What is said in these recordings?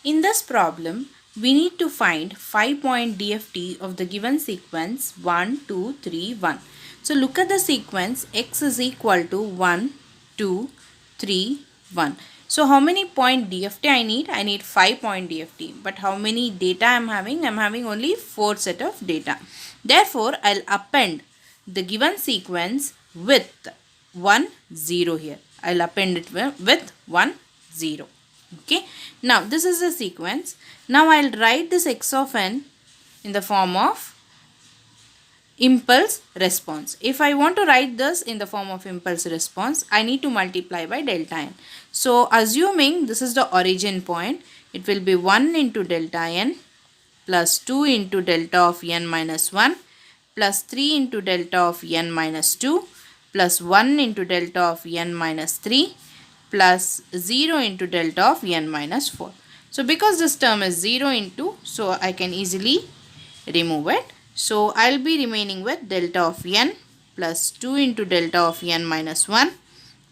In this problem, we need to find 5-point DFT of the given sequence 1, 2, 3, 1. So look at the sequence x is equal to 1, 2, 3, 1. So how many point DFT I need? I need 5-point DFT. But how many data I am having? I am having only 4 set of data. Therefore, I'll append the given sequence with 1, 0 here. I'll append it with 1, 0. Okay, now this is the sequence. Now I'll write this x of n in the form of impulse response. If I want to write this in the form of impulse response, I need to multiply by delta n. So assuming this is the origin point, it will be 1 into delta n plus 2 into delta of n minus 1 plus 3 into delta of n minus 2 plus 1 into delta of n minus 3 plus 0 into delta of n minus 4. So because this term is 0 into, so I can easily remove it. So I'll be remaining with delta of n plus 2 into delta of n minus 1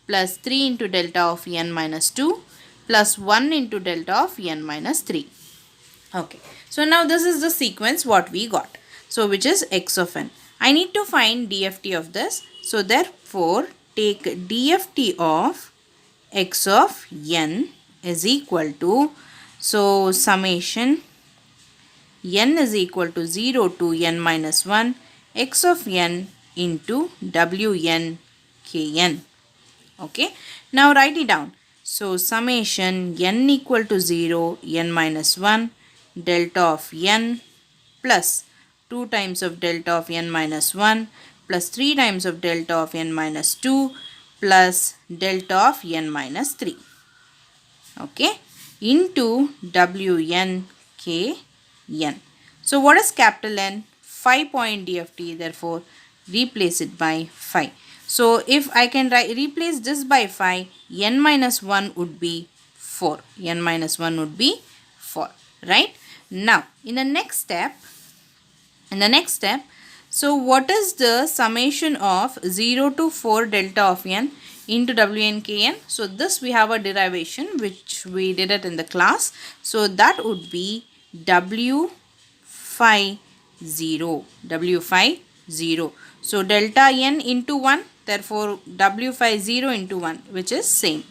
plus 3 into delta of n minus 2 plus 1 into delta of n minus 3. Okay, so now this is the sequence what we got. So which is x of n. I need to find DFT of this. So therefore take DFT of x of n is equal to, so summation n is equal to 0 to n minus 1 x of n into wn kn. Okay, now write it down. So summation n equal to 0 n minus 1 delta of n plus 2 times of delta of n minus 1 plus 3 times of delta of n minus 2 plus delta of n minus 3. Okay, into wn kn. So what is capital N? 5-point DFT, therefore replace it by 5. So if I can replace this by 5, n minus 1 would be 4. n minus 1 would be 4, right? Now in the next step, so what is the summation of 0 to 4 delta of n into wn kn? So this we have a derivation which we did it in the class. So that would be w phi 0. So delta n into 1, therefore w phi 0 into 1, which is same,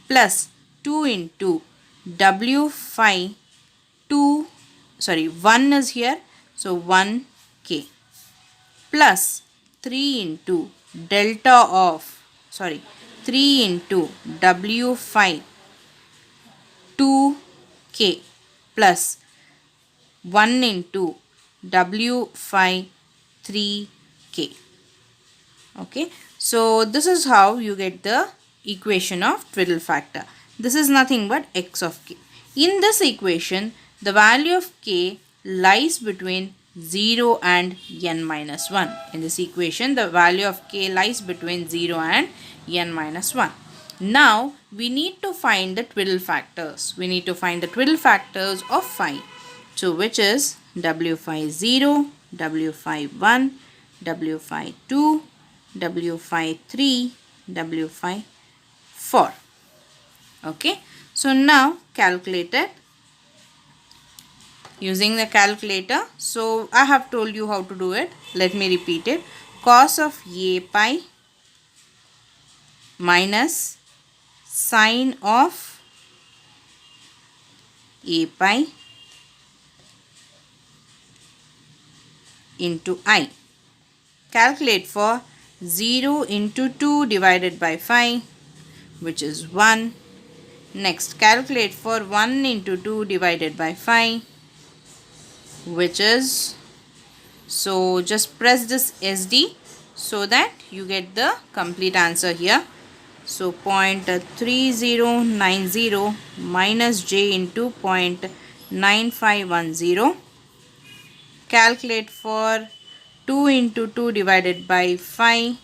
plus 2 into w phi 2, sorry 1 is here, so 1 k, plus 3 into delta of, 3 into w phi 2 k plus 1 into w phi 3 k. Okay, so this is how you get the equation of twiddle factor. This is nothing but x of k. In this equation, the value of k lies between 0 and n minus 1. In this equation, the value of k lies between 0 and n minus 1. Now, we need to find the twiddle factors. We need to find the twiddle factors of phi. So, which is w phi 0, w phi 1, w phi 2, w phi 3, w phi 4. Okay. So, now calculate it using the calculator. So I have told you how to do it. Let me repeat it. Cos of a pi minus sine of a pi into I. Calculate for 0 into 2 divided by 5, which is 1. Next, calculate for 1 into 2 divided by 5, which is, so just press this SD so that you get the complete answer here. So 0.3090 minus j into 0.9510. Calculate for 2 into 2 divided by 5.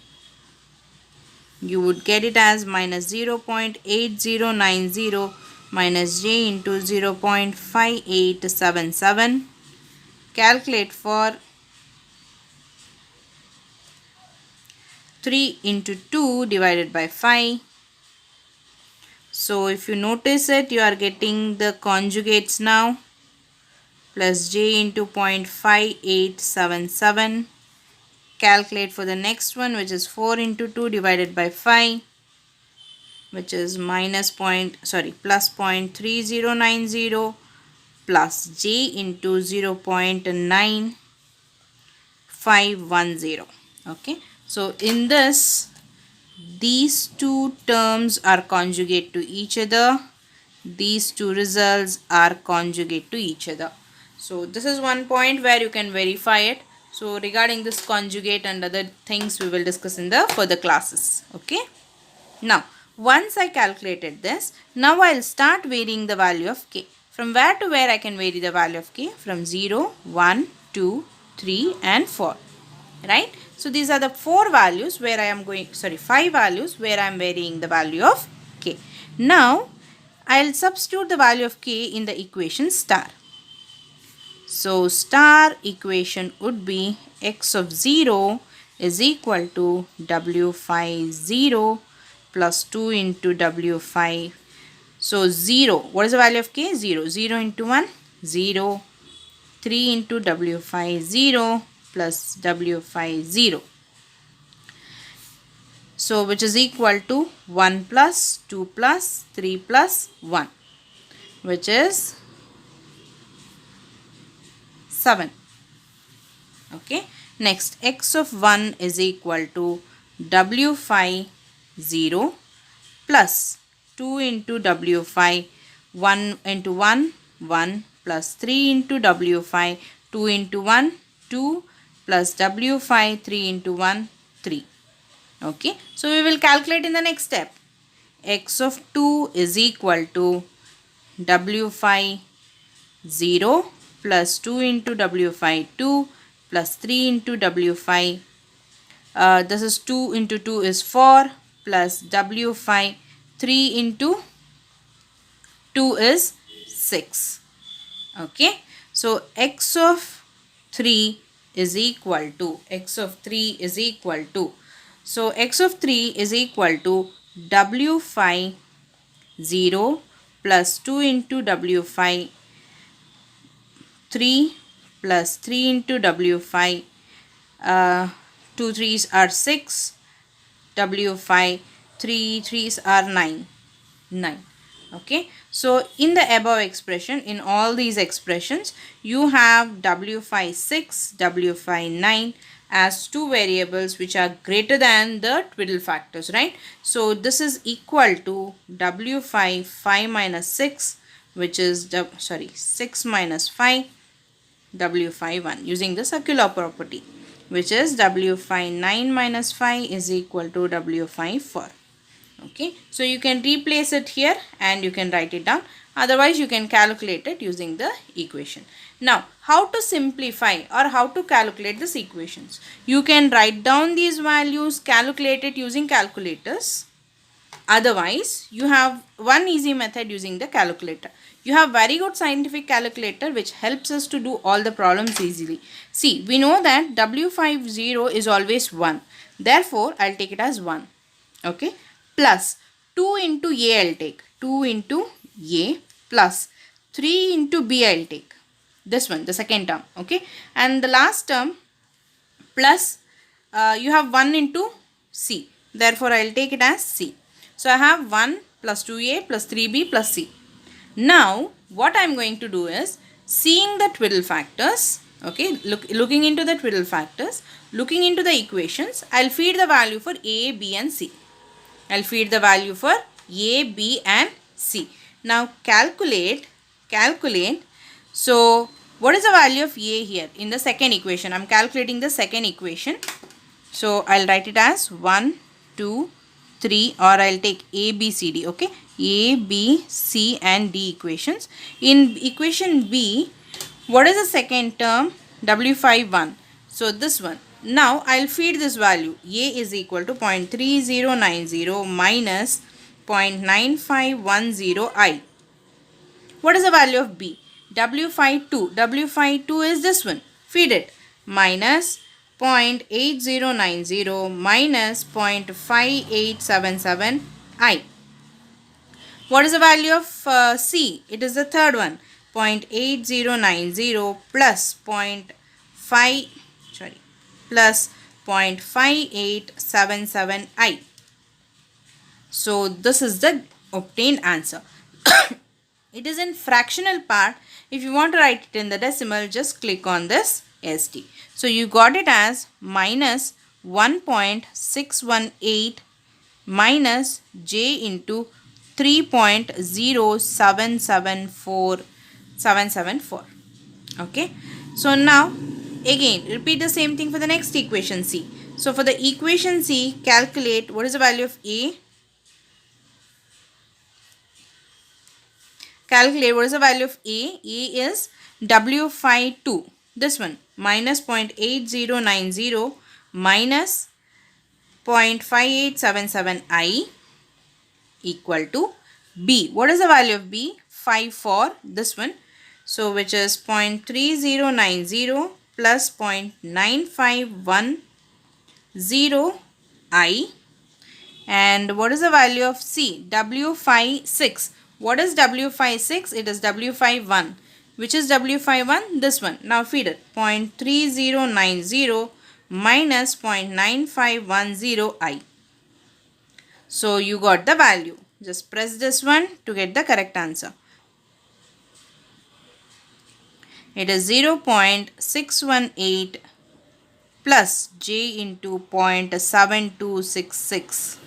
You would get it as minus 0.8090 minus j into 0.5877. Calculate for 3 into 2 divided by 5. So if you notice it, you are getting the conjugates now. Plus j into 0.5877. Calculate for the next one, which is 4 into 2 divided by 5, which is plus 0.3090 plus j into 0.9510. Okay, so in this, these two terms are conjugate to each other. These two results are conjugate to each other. So this is one point where you can verify it. So regarding this conjugate and other things, we will discuss in the further classes. Okay. Now, once I calculated this, now I will start varying the value of k. From where to where I can vary the value of k? From 0, 1, 2, 3 and 4. Right? So these are the 5 values where I am varying the value of k. Now, I will substitute the value of k in the equation star. So, star equation would be x of 0 is equal to w phi 0 plus 2 into w phi. So, 0. What is the value of k? 0. 0 into 1, 0. 3 into w phi 0 plus w phi 0. So, which is equal to 1 plus 2 plus 3 plus 1, which is 7. Okay. Next, x of 1 is equal to w phi 0 plus 2 into w phi 1 into 1, 1 plus 3 into w phi 2 into 1, 2 plus w phi 3 into 1, 3. Okay. So, we will calculate in the next step. X of 2 is equal to w phi 0 plus 2 into w phi 2 plus 3 into w phi. This is 2 into 2 is 4 plus w phi 3 into 2 is 6. Okay. So, x of 3 is equal to So, x of 3 is equal to w phi 0 plus 2 into w phi 3 plus 3 into w phi 2 3s are 6, w phi 3 3s are 9. Okay. So, in the above expression, in all these expressions, you have w phi 6, w phi 9 as two variables which are greater than the twiddle factors, right? So, this is equal to w phi 5 minus 6, which is 6 minus 5, w phi 1, using the circular property, which is w phi 9 minus 5 is equal to w phi 4. Okay, so you can replace it here and you can write it down. Otherwise, you can calculate it using the equation. Now, how to simplify or how to calculate these equations? You can write down these values, calculate it using calculators. Otherwise, you have one easy method using the calculator. You have very good scientific calculator which helps us to do all the problems easily. See, we know that w phi 0 is always 1. Therefore, I'll take it as 1. Okay. Plus 2 into a I'll take. 2 into a plus 3 into b I'll take. This one, the second term. Okay. And the last term plus you have 1 into c. Therefore, I'll take it as c. So, I have 1 plus 2a plus 3b plus c. Now, what I am going to do is, seeing the twiddle factors, okay, looking into the twiddle factors, looking into the equations, I'll feed the value for a, b and c. I'll feed the value for a, b and c. Now, calculate. So, what is the value of a here in the second equation? I'm calculating the second equation. So, I'll write it as 1, 2, 3, or I'll take a, b, c, d. Okay, a, b, c and d equations. In equation b, what is the second term? W phi 1. So, this one. Now, I'll feed this value. A is equal to 0.3090 minus 0.9510i. What is the value of b? W phi 2. W phi 2 is this one. Feed it. Minus 0.8090 minus 0.5877i. What is the value of C? It is the third one. 0.8090 plus 0.5877i. So this is the obtained answer. It is in fractional part. If you want to write it in the decimal, just click on this ST. So you got it as minus 1.618 minus j into 3.0774774. Okay. So now again repeat the same thing for the next equation C. So for the equation C, calculate what is the value of A. Calculate what is the value of A. A is W phi 2. This one minus 0.8090 minus 0.5877i equal to B. What is the value of B? Phi 4. This one. So which is 0.3090 plus 0.9510i. And what is the value of C? W phi 6. What is W phi 6? It is W phi 1. Which is W phi 1? This one. Now feed it. 0.3090 minus 0.9510i. So you got the value. Just press this one to get the correct answer. It is 0.618 plus j into 0.7266.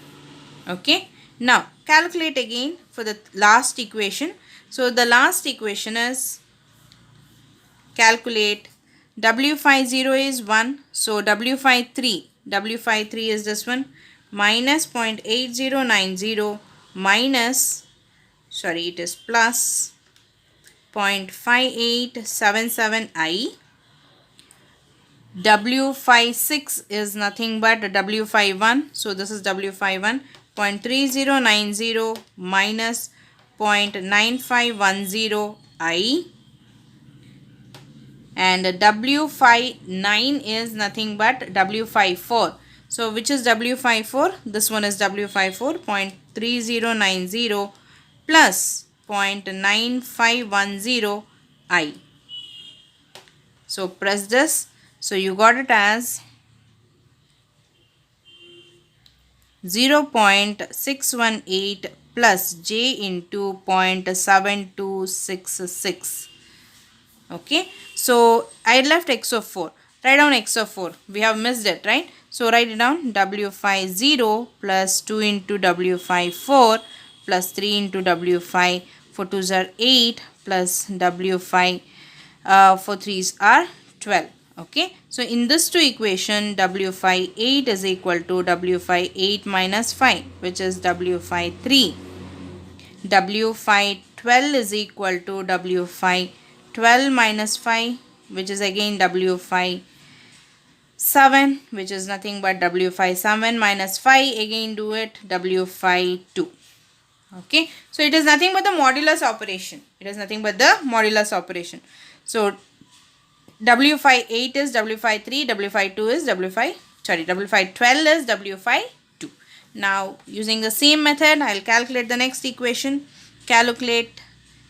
Okay. Now calculate again for the last equation. So the last equation is calculate W phi 0 is 1. So W phi 3. W phi 3 is this one. Minus 0.8090 minus, sorry, it is plus 0.5877i. W phi 6 is nothing but W phi 1. So this is W phi 1. 0.3090 minus 0.9510i. And W phi 9 is nothing but W phi 4. So which is W phi 4? This one is W phi 4. 0.3090 plus 0.9510i. So press this. So you got it as 0.618 plus j into 0.7266. Okay. So I left x of 4. Write down x of 4. We have missed it, right? So write it down. W phi 0 plus 2 into W phi 4 plus 3 into W phi 4 2s are 8 plus W phi 4 3s are 12. Okay. So in this two equation, W phi 8 is equal to W phi 8 minus 5, which is W phi 3. W phi 12 is equal to W phi 12 minus 5, which is again W phi 7, which is nothing but W phi 7 minus 5, again do it, W phi 2. Okay. So it is nothing but the modulus operation. It is nothing but the modulus operation. So W phi 8 is W phi 3, W phi 2 is W phi 12 is W phi 2. Now using the same method, I will calculate the next equation. Calculate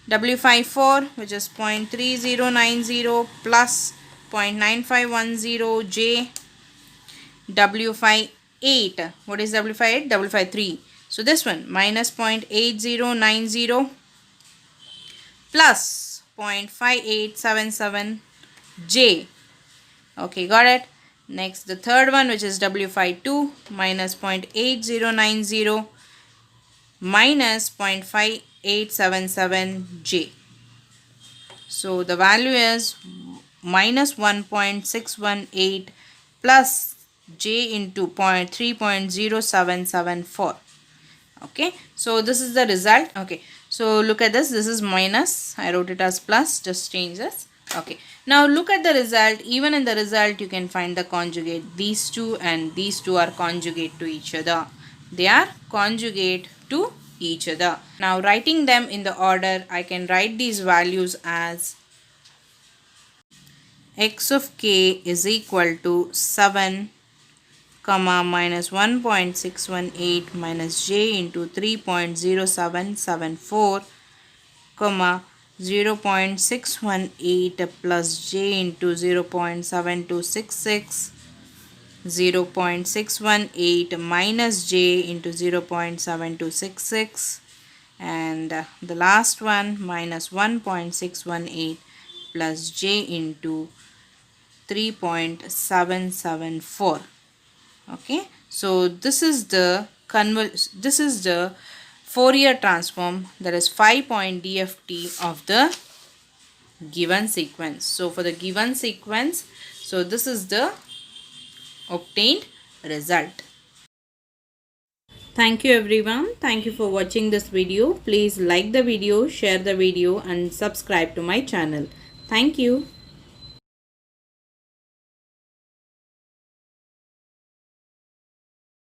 W phi 4, which is 0.3090 plus 0.9510 j. W phi 8. What is W phi 8? W phi 3. So this one minus 0.8090 plus 0.5877 j. Okay, got it. Next the third one, which is W phi 2 minus 0.8090 minus 0.5877 j. So the value is minus 1.618 plus j into 3.0774. Okay, so this is the result. Okay, so look at this. This is minus. I wrote it as plus. Just change this. Okay, now look at the result. Even in the result, you can find the conjugate. These two and these two are conjugate to each other. They are conjugate to each other. Now writing them in the order, I can write these values as x of k is equal to 7 comma minus 1.618 minus j into 3.0774 comma 0.618 plus j into 0.7266 0.618 minus j into 0.7266 and the last one minus 1.618 plus j into 3.774. Okay, so this is the Fourier transform, that is 5-point DFT of the given sequence. So for the given sequence, so this is the obtained result. Thank you everyone. Thank you for watching this video. Please like the video, share the video and subscribe to my channel. Thank you.